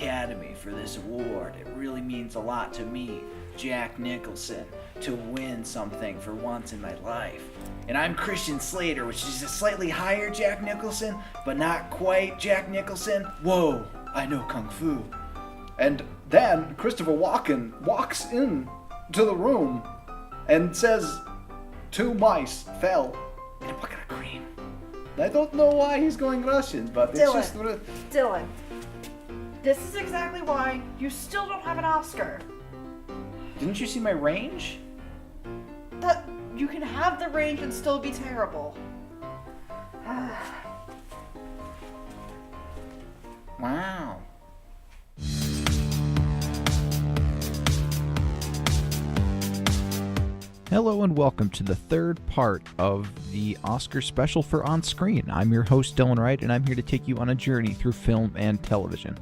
Academy for this award. It really means a lot to me, Jack Nicholson, to win something for once in my life. And I'm Christian Slater, which is a slightly higher Jack Nicholson, but not quite Jack Nicholson. Whoa, I know Kung Fu. And then Christopher Walken walks in to the room and says, 2 mice fell in a bucket of cream. I don't know why he's going Russian, but it's just... Dylan, this is exactly why you still don't have an Oscar. Didn't you see my range? That you can have the range and still be terrible. Wow. Hello and welcome to the third part of the Oscar special for On Screen. I'm your host, Dylan Wright, and I'm here to take you on a journey through film and television.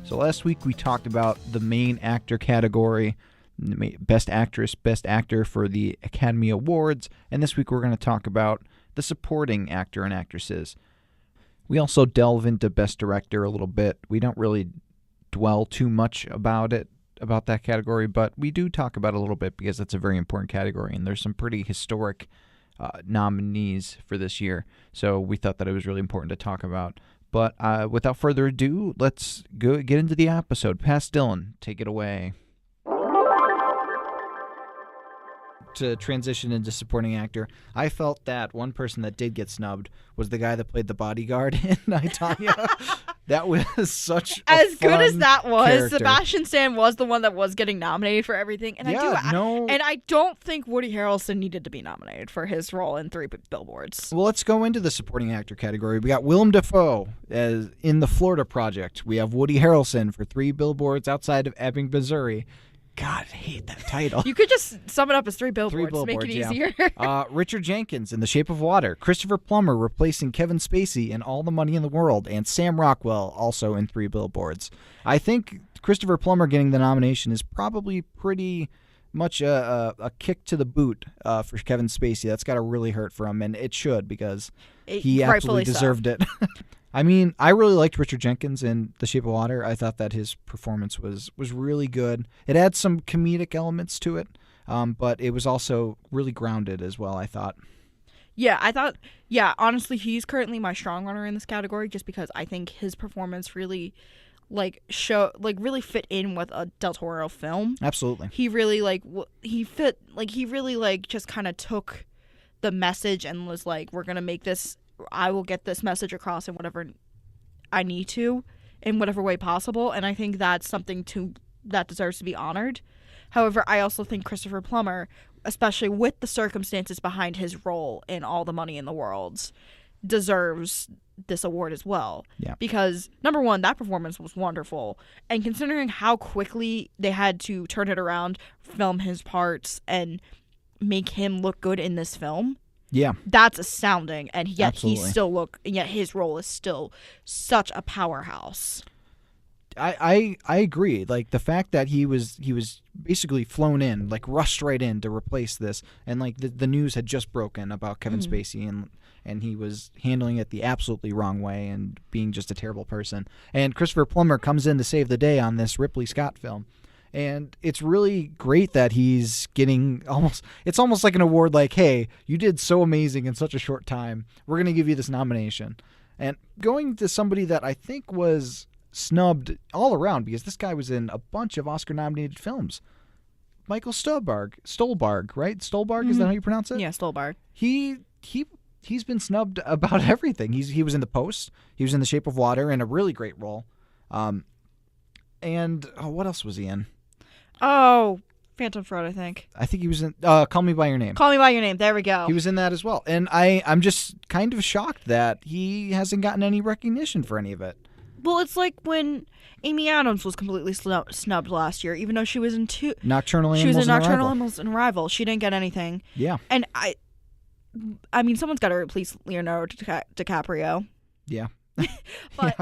So last week we talked about the main actor category, Best Actress, Best Actor for the Academy Awards, and this week we're going to talk about the supporting actor and actresses. We also delve into Best Director a little bit. We don't really dwell too much about that category, but we do talk about it a little bit because it's a very important category, and there's some pretty historic nominees for this year, so we thought that it was really important to talk about. But without further ado, let's go get into the episode. Past Dylan, take it away. To transition into supporting actor, I felt that one person that did get snubbed was the guy that played the bodyguard in I, Tonya. That was such a as good as that was. character. Sebastian Stan was the one that was getting nominated for everything, and I don't think Woody Harrelson needed to be nominated for his role in 3 Billboards. Well, let's go into the supporting actor category. We got Willem Dafoe as in The Florida Project. We have Woody Harrelson for 3 Billboards Outside of Ebbing, Missouri. God, I hate that title. You could just sum it up as 3 Billboards. 3 Billboards, make it easier. Yeah. Richard Jenkins in The Shape of Water. Christopher Plummer replacing Kevin Spacey in All the Money in the World. And Sam Rockwell also in 3 Billboards. I think Christopher Plummer getting the nomination is probably pretty much a kick to the boot for Kevin Spacey. That's got to really hurt for him, and it should because he absolutely deserved it. I mean, I really liked Richard Jenkins in The Shape of Water. I thought that his performance was really good. It had some comedic elements to it, but it was also really grounded as well, I thought. Honestly, he's currently my strong runner in this category just because I think his performance really really fit in with a Del Toro film. Absolutely. He really just kind of took the message and was like, we're going to make this, I will get this message across in whatever I need to, in whatever way possible, and I think that's something that deserves to be honored. However, I also think Christopher Plummer, especially with the circumstances behind his role in All the Money in the World, deserves this award as well. Yeah. Because, number one, that performance was wonderful, and considering how quickly they had to turn it around, film his parts, and make him look good in this film, yeah, that's astounding, and yet Absolutely. yet his role is still such a powerhouse. I agree. Like the fact that he was basically flown in, like rushed right in to replace this, and like the news had just broken about Kevin Spacey, and he was handling it the absolutely wrong way and being just a terrible person. And Christopher Plummer comes in to save the day on this Ridley Scott film. And it's really great that he's getting it's almost like an award like, hey, you did so amazing in such a short time. We're going to give you this nomination. And going to somebody that I think was snubbed all around because this guy was in a bunch of Oscar-nominated films. Michael Stolberg, right? Stolberg, is that how you pronounce it? Yeah, Stolberg. He's been snubbed about everything. He was in The Post. He was in The Shape of Water in a really great role. And what else was he in? Oh, Phantom Thread, I think. I think he was in Call Me By Your Name. Call Me By Your Name. There we go. He was in that as well. And I'm just kind of shocked that he hasn't gotten any recognition for any of it. Well, it's like when Amy Adams was completely snubbed last year, even though she was in Nocturnal Animals. She was in Nocturnal Arrival. Animals and Arrival. She didn't get anything. Yeah. And I mean, someone's got to replace Leonardo DiCaprio. Yeah. But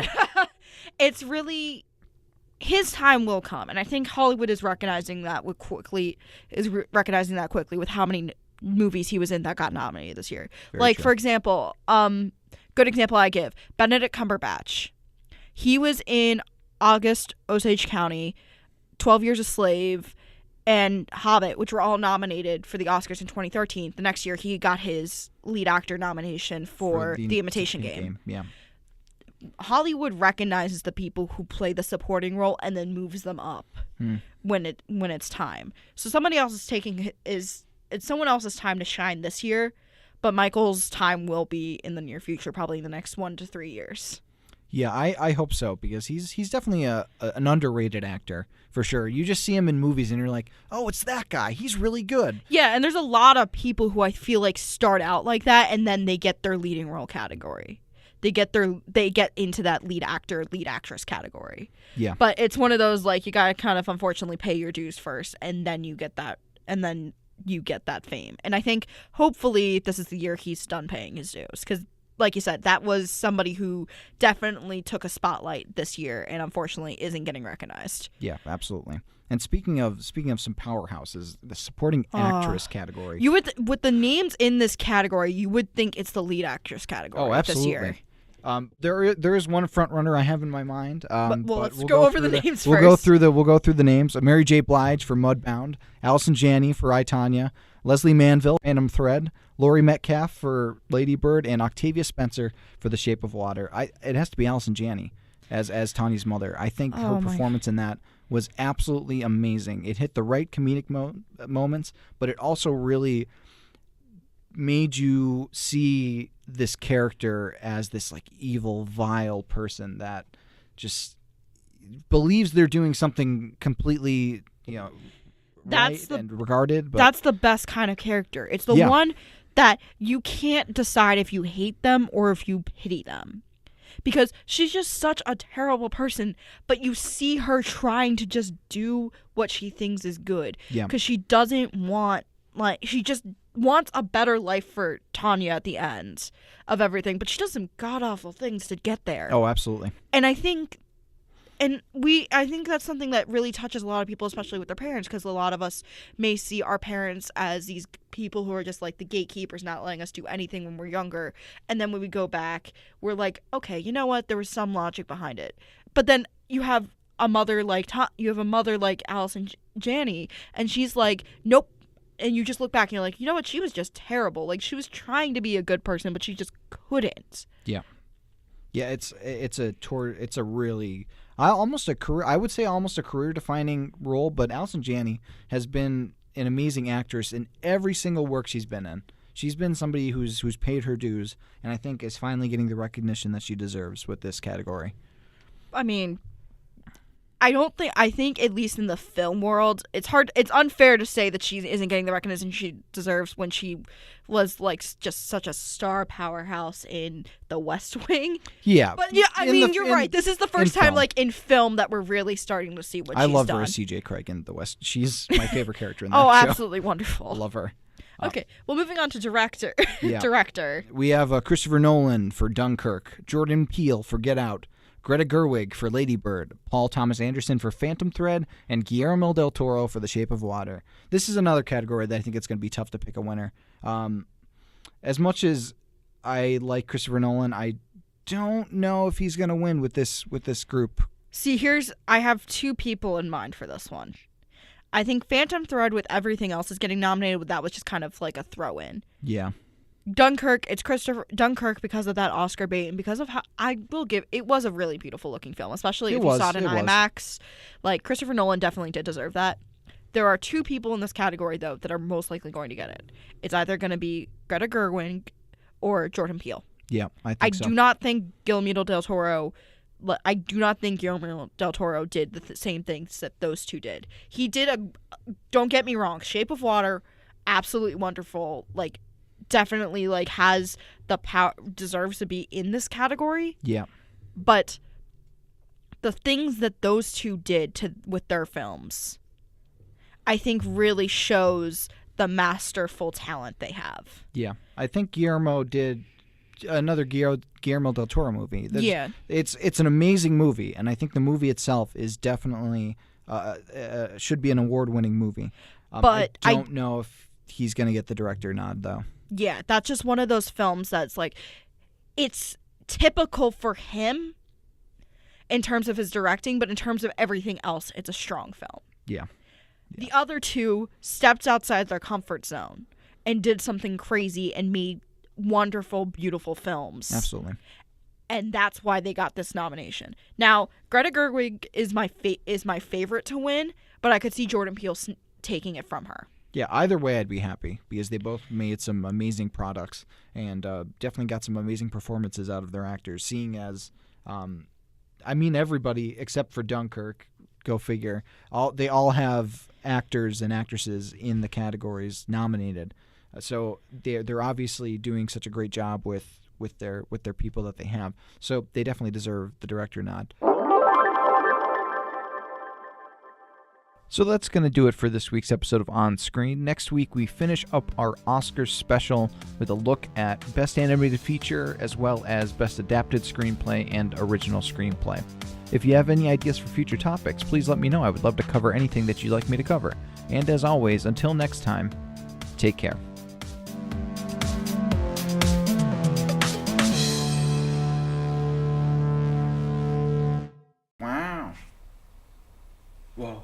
it's really... his time will come, and I think Hollywood is recognizing that quickly with how many movies he was in that got nominated this year. Very true. For example, good example I give, Benedict Cumberbatch. He was in August, Osage County, 12 Years a Slave, and Hobbit, which were all nominated for the Oscars in 2013. The next year, he got his lead actor nomination for The Imitation Game. Yeah. Hollywood recognizes the people who play the supporting role and then moves them up when it's time. So somebody else it's someone else's time to shine this year, but Michael's time will be in the near future, probably in the next 1 to 3 years. Yeah, I hope so, because he's definitely an underrated actor, for sure. You just see him in movies and you're like, oh, it's that guy. He's really good. Yeah, and there's a lot of people who I feel like start out like that and then they get their leading role category. They get into that lead actor, lead actress category. Yeah. But it's one of those, like, you gotta kind of unfortunately pay your dues first, and then you get that fame. And I think hopefully this is the year he's done paying his dues, because like you said, that was somebody who definitely took a spotlight this year and unfortunately isn't getting recognized. Yeah, absolutely. And speaking of some powerhouses, the supporting actress category. You would, with the names in this category, you would think it's the lead actress category this year. There is one front runner I have in my mind. But let's go over the names first. We'll go through the names. Mary J. Blige for Mudbound, Allison Janney for I, Tonya, Leslie Manville, Phantom Thread, Laurie Metcalf for Lady Bird, and Octavia Spencer for The Shape of Water. It has to be Allison Janney as Tanya's mother. I think her performance in that was absolutely amazing. It hit the right comedic moments, but it also really made you see this character as this like evil, vile person that just believes they're doing something completely, right and regarded. But that's the best kind of character. It's the one that you can't decide if you hate them or if you pity them. Because she's just such a terrible person, but you see her trying to just do what she thinks is good. Yeah. Because she doesn't want, she just wants a better life for Tonya at the end of everything, but she does some god-awful things to get there. Oh, absolutely. And I think that's something that really touches a lot of people, especially with their parents, because a lot of us may see our parents as these people who are just like the gatekeepers, not letting us do anything when we're younger. And then when we go back, we're like, okay, you know what? There was some logic behind it. But then you have a mother like Allison Janney, and she's like, nope. And you just look back and you're like, you know what? She was just terrible. Like, she was trying to be a good person, but she just couldn't. Yeah. Yeah, it's a really almost a career. I would say almost a career-defining role. But Allison Janney has been an amazing actress in every single work she's been in. She's been somebody who's paid her dues, and I think is finally getting the recognition that she deserves with this category. I mean, I think at least in the film world, it's unfair to say that she isn't getting the recognition she deserves when she was like just such a star powerhouse in The West Wing. Yeah. But yeah, you're right. This is the first time like in film that we're really starting to see what she's done. I love her as CJ Craig in The West. She's my favorite character in that show. Absolutely wonderful. I love her. Okay, well, moving on to director. Yeah. Director. We have Christopher Nolan for Dunkirk, Jordan Peele for Get Out, Greta Gerwig for Lady Bird, Paul Thomas Anderson for Phantom Thread, and Guillermo del Toro for The Shape of Water. This is another category that I think it's going to be tough to pick a winner. As much as I like Christopher Nolan, I don't know if he's going to win with this group. See, I have two people in mind for this one. I think Phantom Thread with everything else is getting nominated, but that was just kind of like a throw-in. Yeah. Dunkirk, it's Dunkirk because of that Oscar bait and because of how it was a really beautiful looking film, especially if you saw it in IMAX. Like, Christopher Nolan definitely did deserve that. There are two people in this category, though, that are most likely going to get it. It's either going to be Greta Gerwig or Jordan Peele. Yeah, I think so. I do not think Guillermo del Toro did the same things that those two did. He did don't get me wrong, Shape of Water, absolutely wonderful, like, definitely like has the power, deserves to be in this category. Yeah. But the things that those two did with their films, I think really shows the masterful talent they have. Yeah. I think Guillermo did another Guillermo del Toro movie. It's an amazing movie, and I think the movie itself is definitely should be an award-winning movie. But I don't know if he's going to get the director nod, though. Yeah, that's just one of those films that's like, it's typical for him, in terms of his directing, but in terms of everything else, it's a strong film. Yeah. The other two stepped outside their comfort zone and did something crazy and made wonderful, beautiful films. Absolutely. And that's why they got this nomination. Now, Greta Gerwig is my favorite to win, but I could see Jordan Peele taking it from her. Yeah, either way I'd be happy because they both made some amazing products and definitely got some amazing performances out of their actors. Seeing as, everybody except for Dunkirk, go figure, they all have actors and actresses in the categories nominated. So they're obviously doing such a great job with their people that they have. So they definitely deserve the director nod. So that's going to do it for this week's episode of On Screen. Next week, we finish up our Oscars special with a look at Best Animated Feature as well as Best Adapted Screenplay and Original Screenplay. If you have any ideas for future topics, please let me know. I would love to cover anything that you'd like me to cover. And as always, until next time, take care. Wow. Whoa.